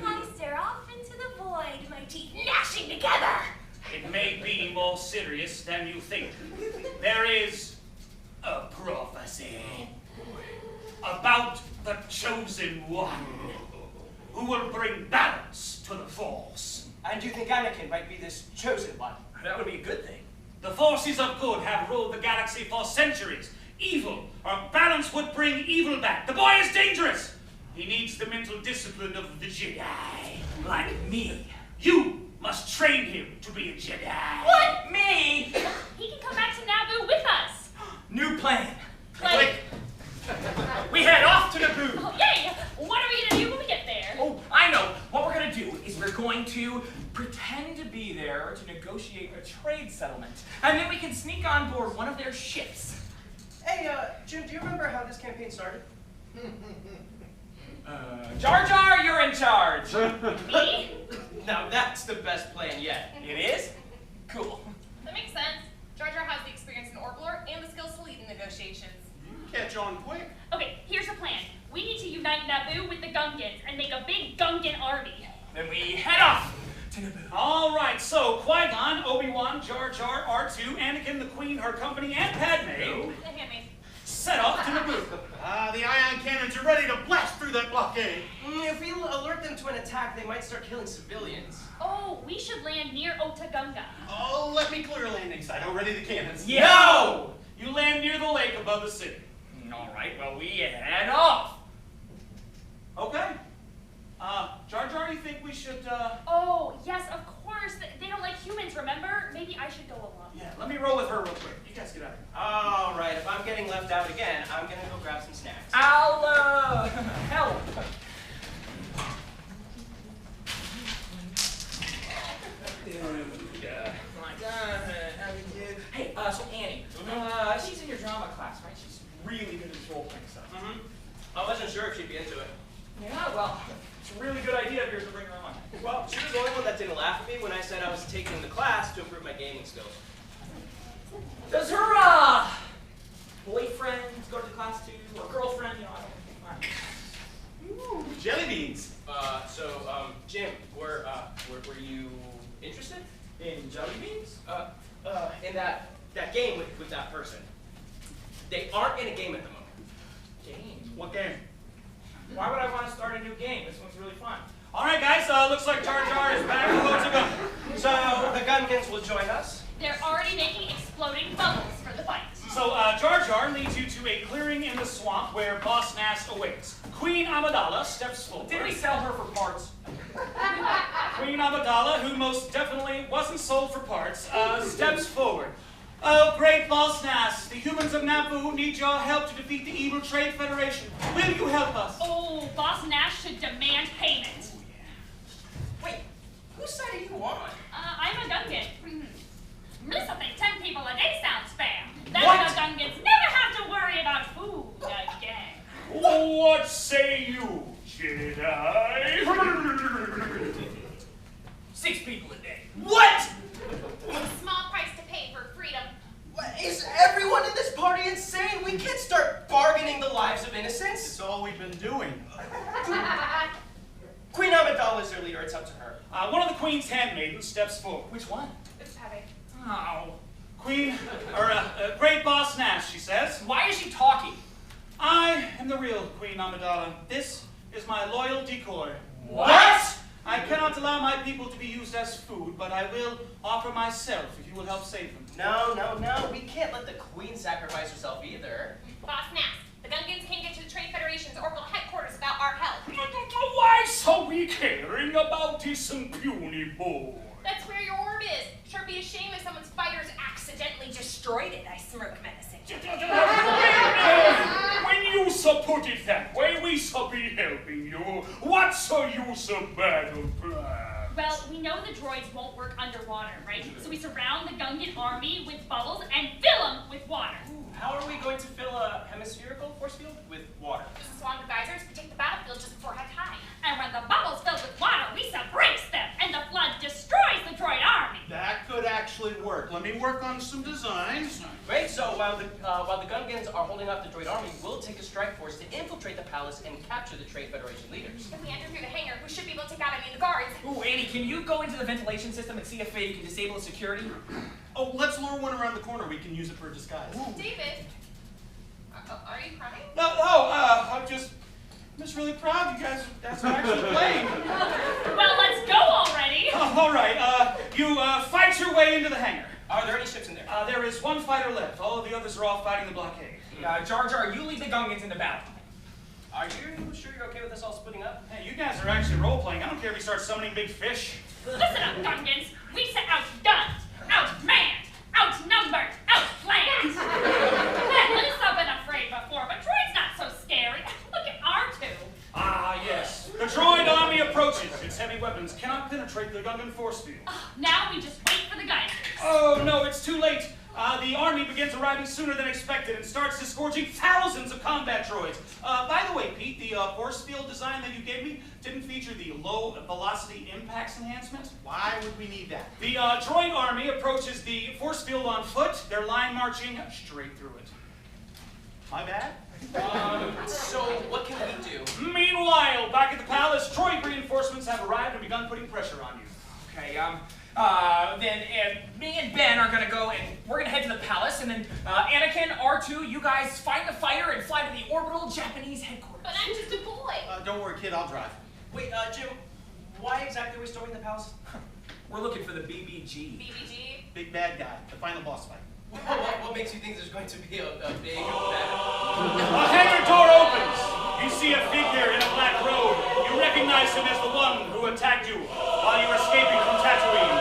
I stare off into the void, my teeth gnashing together. It may be more serious than you think. There is a prophecy about the chosen one who will bring balance to the Force. And you think Anakin might be this chosen one? That would be a good thing. The forces of good have ruled the galaxy for centuries. Evil, or balance would bring evil back. The boy is dangerous. He needs the mental discipline of the Jedi. Like me. You must train him to be a Jedi. What? Me? He can come back to Naboo with us. New plan. Like, We head off to Naboo. oh, yay! What are we gonna do when we get there? Oh, I know. What we're going to do is we're going to pretend to be there to negotiate a trade settlement. And then we can sneak on board one of their ships. Hey, Jim, do you remember how this campaign started? Jar Jar, you're in charge. Me? Now that's the best plan yet. It is? Cool. That makes sense. Jar Jar has the experience in Orglor and the skills to lead in negotiations. You catch on quick. Okay, here's the plan. We need to unite Naboo with the Gungans and make a big Gungan army. Then we head off to Naboo. All right, so Qui-Gon, Obi-Wan, Jar Jar, R2, Anakin, the Queen, her company, and Padme The handmaid. set off to Naboo. The ion cannons are ready to blast through that blockade. If we alert them to an attack, they might start killing civilians. Oh, we should land near Otagunga. Oh, let me clear a landing site. Oh, ready the cannons. Yeah. No! You land near the lake above the city. All right, well, we head off. Okay. Jar Jar, you think we should, Oh, yes, of course. They don't like humans, remember? Maybe I should go along. Yeah, let me roll with her real quick. You guys get out of here. All right, if I'm getting left out again, I'm gonna go grab some snacks. I'll, help. Hey, so Annie, she's in your drama class, right? She's really good at this role-playing stuff. I wasn't sure if she'd be into it. Yeah, well, it's a really good idea of yours to bring her on. Well, she was the only one that didn't laugh at me when I said I was taking the class to improve my gaming skills. Does her, boyfriend go to the class too? Or girlfriend? You know, I don't know. Ooh, jelly beans. Jim, were you interested? In jelly beans? In that game with that person. They aren't in a game at the moment. Game? What game? Why would I want to start a new game? This one's really fun. All right, guys, looks like Jar Jar is back to Otagunga. So the Gungans will join us. They're already making exploding bubbles for the fight. So, Jar Jar leads you to a clearing in the swamp where Boss Nass awaits. Queen Amidala steps forward. Did we sell her for parts? Queen Amidala, who most definitely wasn't sold for parts, steps forward. Oh, great Boss Nass, the humans of Naboo need your help to defeat the evil Trade Federation. Will you help us? Oh, Boss Nash should demand payment. Wait, whose side are you on? I'm a Gungan. Listen, think 10 people a day sounds fair. Then What? the Gungans never have to worry about food again. What say you, Jedi? 6 people a day. What? A small price to pay for freedom. What? Is everyone in this party insane? We can't start bargaining the lives of innocents. It's all we've been doing. Queen Amidala is their leader. It's up to her. One of the Queen's handmaidens steps forward. Which one? It's heavy. Oh. Great Boss Nass, she says. Why is she talking? I am the real Queen Amidala. This is my loyal decoy. What? I cannot allow my people to be used as food, but I will offer myself if you will help save them. No. We can't let the Queen sacrifice herself either. Boss Nass, the Gungans can't get to the Trade Federation's orbital headquarters without our help. Why so we caring about this puny boy? That's where your orb is. Sure be a shame if someone's fighters accidentally destroyed it, I smirk menacing. When you so put it that way, we so be helping you. What's the use of battle plan? Well, we know the droids won't work underwater, right? So we surround the Gungan army with bubbles and fill them with water. How are we going to fill a hemispherical force field with water? Just along the geysers, we take the battlefield just before high tide. And when the bubbles filled with water, we breaks them, and the flood destroys the droid army. That could actually work. Let me work on some designs. Great, so while the Gungans are holding up the droid army, we'll take a strike force to infiltrate the palace and capture the Trade Federation leaders. If we enter through the hangar, we should be able to take out any of the guards. Ooh, Annie, can you go into the ventilation system and see if you can disable the security? Oh, let's lure one around the corner. We can use it for disguise. David, are you crying? No, I'm just really proud you guys are actually playing. Well, let's go already. All right, you fight your way into the hangar. Are there any ships in there? There is one fighter left. All of the others are off fighting the blockade. Jar Jar, you lead the Gungans into battle. Are you sure you're okay with us all splitting up? Hey, you guys are actually role-playing. I don't care if you start summoning big fish. Listen up, Gungans. We set outgunned, outmanned, outnumbered, outflanked. At least I've been afraid before, but droid's not so scary. Look at R2. Ah, yes. The droid army approaches. Its heavy weapons cannot penetrate the Gungan force field. Now we just wait for the geysers. Oh, no, it's too late. The army begins arriving sooner than expected and starts disgorging thousands of combat droids. By the way, Pete, the force field design that you gave me didn't feature the low velocity impacts enhancement. Why would we need that? The droid army approaches the force field on foot. They're line marching straight through it. My bad? So what can we do? Meanwhile, back at the palace, droid reinforcements have arrived and begun putting pressure on you. Okay, then me and Ben are gonna go and we're gonna head to the palace, and then Anakin, R2, you guys find the fighter and fly to the orbital Japanese headquarters. But I'm just a boy. Don't worry, kid, I'll drive. Wait, Jim, why exactly are we storming the palace? We're looking for the BBG. BBG? Big bad guy, the final boss fight. What makes you think there's going to be a big battle? A hangar door opens. You see a figure in a black robe. You recognize him as the one who attacked you while you were escaping from Tatooine.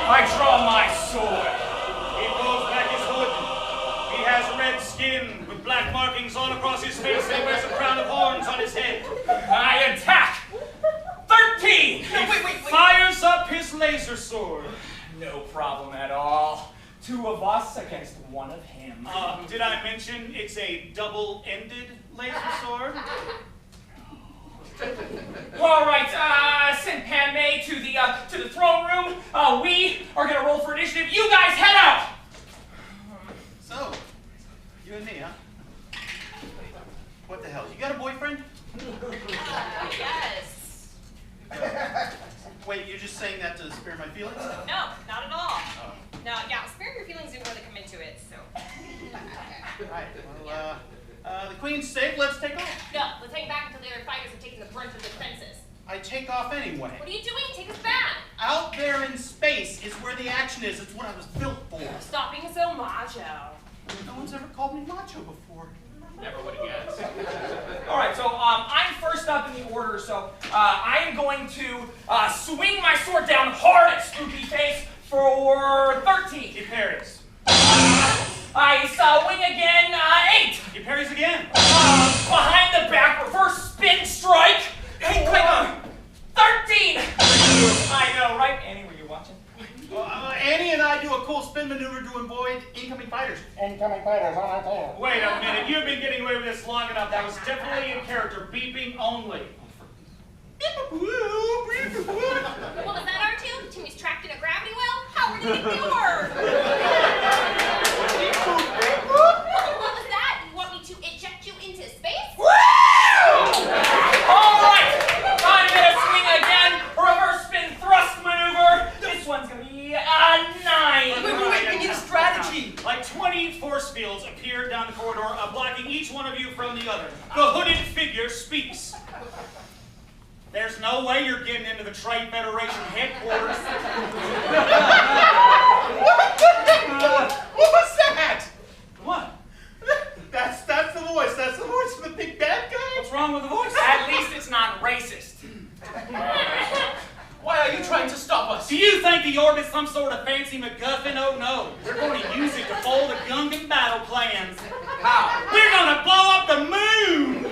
I draw my sword. He pulls back his hood. He has red skin with black markings all across his face, and he wears a crown of horns on his head. I attack! 13! Wait. Fires up his laser sword. No problem at all. 2 of us against 1 of him. Did I mention it's a double-ended laser sword? All right, send Padme to the throne room. We are gonna roll for initiative. You guys head out. So, you and me, huh? What the hell? You got a boyfriend? Yes. Wait, you're just saying that to spare my feelings? No, not at all. No, yeah, sparing your feelings didn't really come into it, so. Right, well, the queen's safe, let's take off. No, let's hang back until the other fighters have taken the brunt of the fences. I take off anyway. What are you doing? Take us back. Out there in space is where the action is. It's what I was built for. Stop being so macho. No one's ever called me macho before. Never would have guessed. All right, so I'm first up in the order, so I am going to swing my sword down hard at Spooky Face for 13. He parries. I swing again, 8. He parries again. Behind the back, reverse spin strike. Hey, quick, 13. I know, right? Annie, were you watching? Annie and I do a cool spin maneuver to avoid incoming fighters. Incoming fighters on our tail. Wait a minute, you've been getting away with this long enough. That was definitely in character, beeping only. Well, is that R2? Timmy's trapped in a gravity well? How are we gonna endure? What was that? You want me to eject you into space? Woo! All right, I'm gonna swing again. Reverse spin thrust maneuver. This one's gonna be a 9. Wait, we need a strategy. Like 20 force fields appear down the corridor, blocking each one of you from the other. The hooded figure speaks. There's no way you're getting into the Trade Federation headquarters. What was that? What? That's the voice. That's the voice of the big bad guy. What's wrong with the voice? At least it's not racist. Why are you trying to stop us? Do you think the orbit's some sort of fancy MacGuffin? Oh no. We're going to use it to foil the Gungan battle plans. How? We're going to blow up the moon!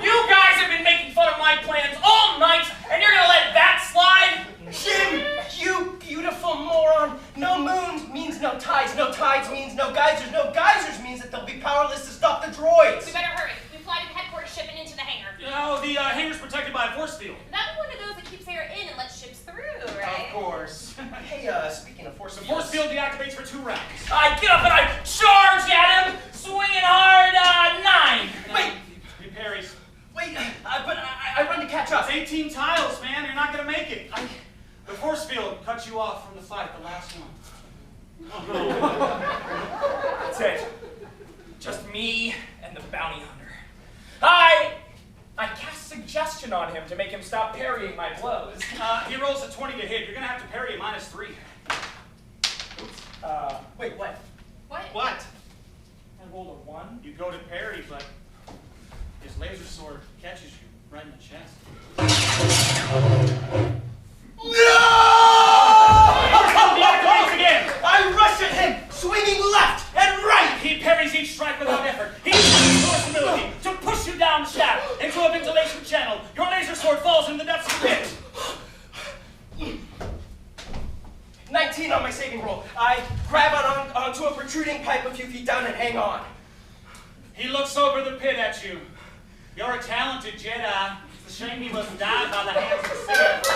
You guys have been making fun of my plans all night, and you're gonna let that slide? Jim, you beautiful moron. No moons means no tides. No tides means no geysers. No geysers means that they'll be powerless to stop the droids. We better hurry. We fly to the headquarters ship and into the hangar. No, the hangar's protected by a force field. That'd be one of those that keeps air in and lets ships through, right? Of course. Hey, speaking of force The force field deactivates for 2 rounds. I get up and I charge at him, swinging hard, 9. Wait, He parries. but I run to catch up. It's 18 tiles, man. You're not going to make it. The force field cuts you off from the fight, the last one. That's it. Just me and the bounty hunter. I cast suggestion on him to make him stop parrying my blows. He rolls a 20 to hit. You're going to have to parry a -3. Wait, what? What? What? I rolled a 1. You go to parry, but his laser sword catches you right in the chest. No! Deactivates again! I rush at him, swinging left and right. He parries each strike without effort. He uses his force ability to push you down the shaft into a ventilation channel. Your laser sword falls in the depths of the pit. 19. 19 on my saving roll. I grab onto a protruding pipe a few feet down and hang on. He looks over the pit at you. You're a talented Jedi. It's a shame he must die by the hands of Sith.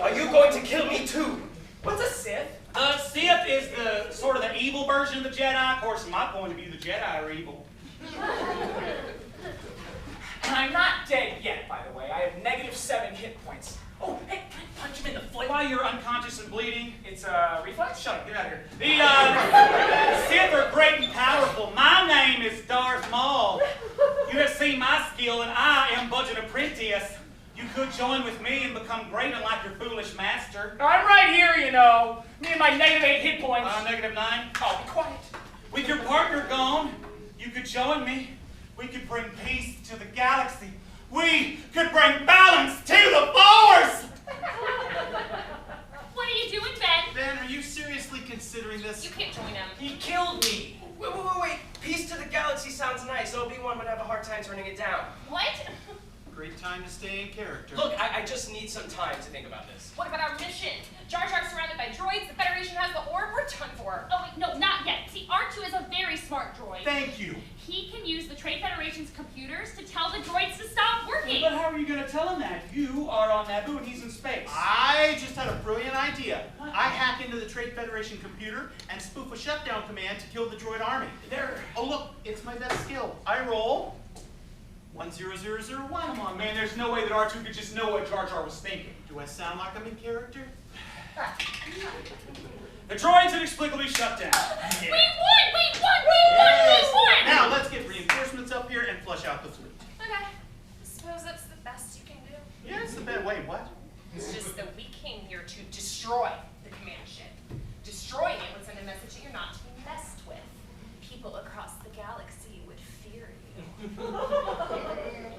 Are you going to kill me too? What's a Sith? The Sith is the sort of the evil version of the Jedi. Of course, from my point of view, the Jedi are evil. And I'm not dead yet, by the way. I have -7 hit points. Oh, hey, can I punch him in the foot? Why you're unconscious and bleeding? It's a reflex? Shut up, get out of here. The Sith are great and powerful. My name is Darth Maul. You have seen my skill, and I am but an apprentice. You could join with me and become great unlike your foolish master. I'm right here, you know. Me and my -8 hit points. -9? Oh, be quiet. With your partner gone, you could join me. We could bring peace to the galaxy. We could bring balance to the Force! What are you doing, Ben? Ben, are you seriously considering this? You can't join him. He killed me. Wait. Peace to the galaxy sounds nice. Obi-Wan would have a hard time turning it down. What? Great time to stay in character. Look, I just need some time to think about this. What about our mission? Jar Jar's surrounded by droids, the Federation has the orb, we're done for. Oh, wait, no, not yet. See, R2 is a very smart droid. Thank you. He can use the Trade Federation's computers to tell the droids to stop working. But how are you going to tell him that? You are on Naboo and he's in space. I just had a brilliant idea. I hack into the Trade Federation computer and spoof a shutdown command to kill the droid army. Oh look, it's my best skill. I roll 10001. Come on, man, there's no way that R2 could just know what Jar Jar was thinking. Do I sound like I'm in character? The droids inexplicably shut down. We won! Now let's get reinforcements up here and flush out the fleet. Okay. I suppose that's the best you can do. Yeah, it's the best. Wait, what? It's just that we came here to destroy the command ship. Destroying it would send a message that you're not to be messed with. People across the galaxy would fear you.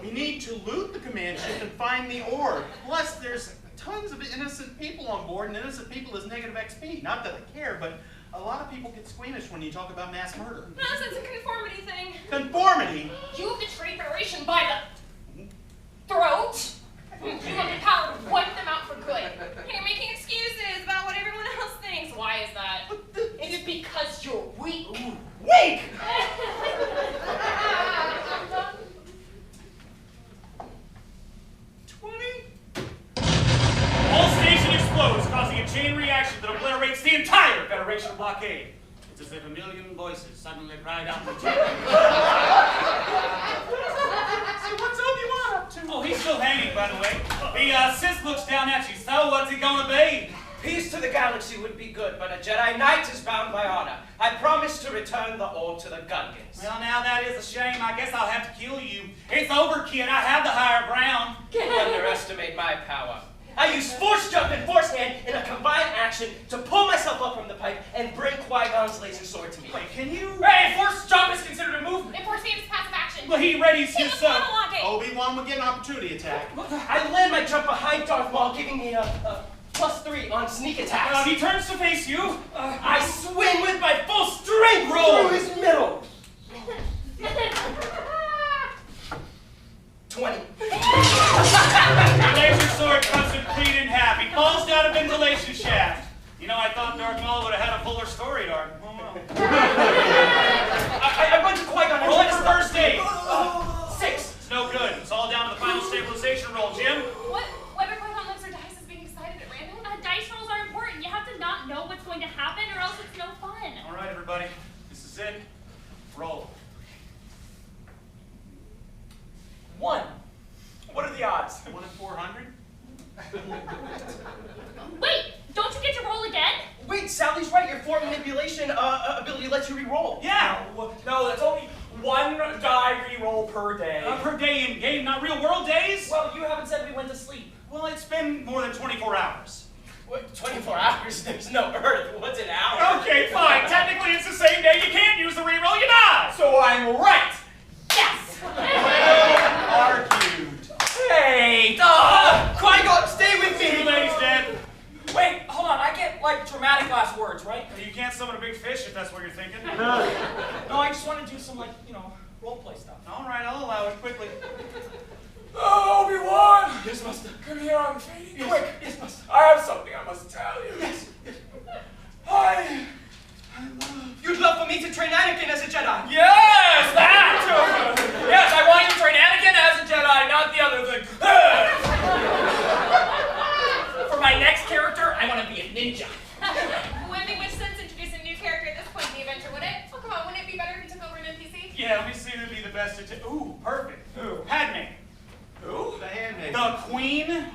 We need to loot the command ship and find the orb. Plus, there's tons of innocent people on board, and innocent people is negative XP. Not that I care, but a lot of people get squeamish when you talk about mass murder. No, it's a conformity thing. Conformity? You have the Trade Federation by the throat. You have the power to wipe them out for good. And you're making excuses about what everyone else thinks. Why is that? Is it because you're weak? Weak! Whole station explodes, causing a chain reaction that obliterates the entire Federation blockade. It's as if a million voices suddenly cried out from the chain. So what's Obi-Wan up to? Oh, he's still hanging, by the way. The Sith looks down at you. So, what's it gonna be? Peace to the galaxy would be good, but a Jedi Knight is bound by honor. I promise to return the orb to the Gungans. Well, now that is a shame. I guess I'll have to kill you. It's over, kid. I have the higher ground. Can't underestimate my power. I use Force Jump and Force Hand in a combined action to pull myself up from the pipe and bring Qui-Gon's laser sword to me. Wait, can you? Hey, Force Jump is considered a movement. And Force Hand is passive action. Well, he readies He was himself. monologuing. Obi-Wan would get an opportunity attack. I land my jump behind Darth Maul, giving me a +3 on sneak attacks. He turns to face you. I swing with my full strength through his middle. 20. The laser sword cuts him clean in half. He falls down a ventilation shaft. You know, I thought Darth Maul would have had a fuller story arc. Oh, well. I went to Qui-Gon. Roll for first aid. 6. It's no good. It's all down to the final stabilization roll, Jim. Whether Qui-Gon lives or dies is being decided at random. Dice rolls are important. You have to not know what's going to happen or else it's no fun. All right, everybody. This is it. Roll. 1. What are the odds? 1 in 400? Wait, don't you get to roll again? Wait, Sally's right. Your form manipulation ability lets you re-roll. Yeah. No, that's only 1 die re-roll per day. Per day in game, not real world days. Well, you haven't said we went to sleep. Well, it's been more than 24 hours. What, 24 hours? There's no Earth. What's an hour? Okay, fine. Technically, it's the same day. You can't use the reroll. You die. So I'm right. Yes! Argued. Hey, Qui-Gon, stay with Two me! ladies dead. Wait, hold on. I get, like, dramatic last words, right? You can't summon a big fish if that's what you're thinking. No, I just want to do some, like, you know, roleplay stuff. All right, I'll allow it quickly. Oh, Obi-Wan! Yes, Master. Come here, I'm fading. Yes. Quick! Yes, Master. I have something I must tell you. want to be a ninja. Wouldn't make much sense introducing a new character at this point in the adventure, would it? Oh, come on, wouldn't it be better if you took over an NPC? Yeah, let me see who'd be the best to take. Ooh, perfect. Ooh, Padme. Who? The handmaid. The Queen.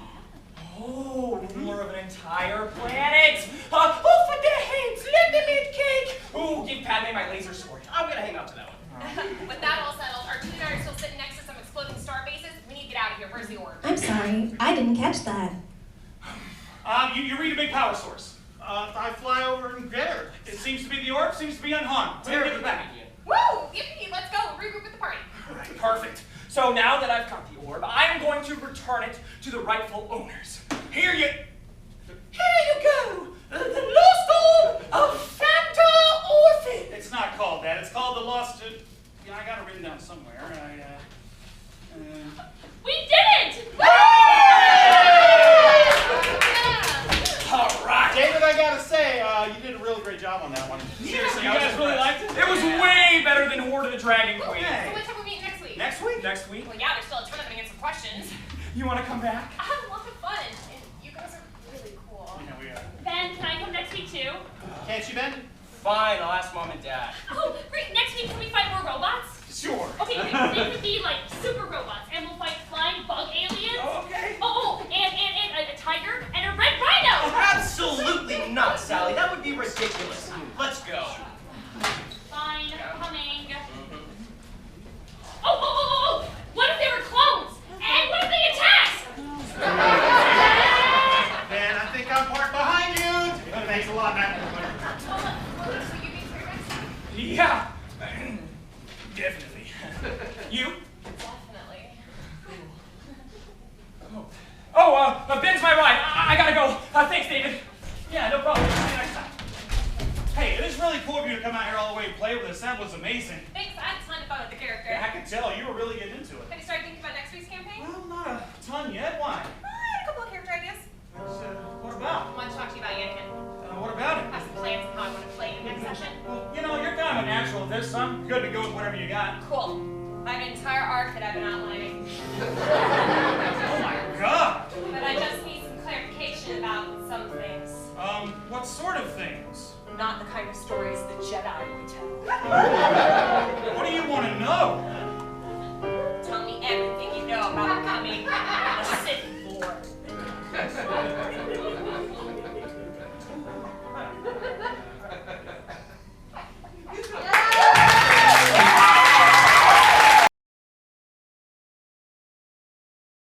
Oh, ruler of an entire planet. Oh, for the heads, let them eat cake. Ooh, give Padme my laser sword. I'm gonna hang out to that one. With that all settled, our two nerds still sitting next to some exploding star bases. We need to get out of here. Where's the orb? I'm sorry, I didn't catch that. You read a big power source. I fly over and get her. It seems to be the orb, seems to be unharmed. Give it back. Woo! Yippee! Let's go and regroup with the party. Right, perfect. So now that I've got the orb, I'm going to return it to the rightful owners. Here you go! The lost orb of Fanta. It's not called that. It's called the Lost. Yeah, I got it written down somewhere. We did it! All right. David, I gotta say, you did a really great job on that one. Seriously, you I was guys really impressed. liked it? It was way better than Horde of the Dragon Queen. Okay. So what time we meet next week? Next week? Next week? Well, yeah, there's still a ton of unanswered questions. You want to come back? I had a lot of fun, and you guys are really cool. Yeah, we are. Ben, can I come next week too? Can't you, Ben? Fine, I'll ask Mom and Dad. Oh, great. Next week, can we fight more robots? Sure. Okay, they could be like super robots, and we'll fight flying bug aliens. Oh, okay. Oh, and a tiger and a red rhino. Absolutely not, Sally. That would be ridiculous. Let's go. Fine, coming. Oh! What if they were clones? And what if they attacked? Ben, I think I'm parked behind you. Thanks a lot, man. Will you be free next week? Yeah. Definitely. You? Definitely. Oh, Ben's my ride. I gotta go. Thanks, David. Yeah, no problem. See you next time. Hey, it is really cool of you to come out here all the way and play with us. That was amazing. Thanks, I had a ton of fun with the character. Yeah, I could tell you were really getting into it. Have you started thinking about next week's campaign? Well, not a ton yet. Why? I had a couple of character ideas. What about? I want to talk to you about Yankin. What about it? Have some plans on how I want to play you next session. Well, you know, you're kind of a natural at this, so I'm good to go with whatever you got. Cool. I have an entire arc that I've been outlining. Oh my god! But I just need some clarification about some things. What sort of things? Not the kind of stories the Jedi would tell. What do you want to know?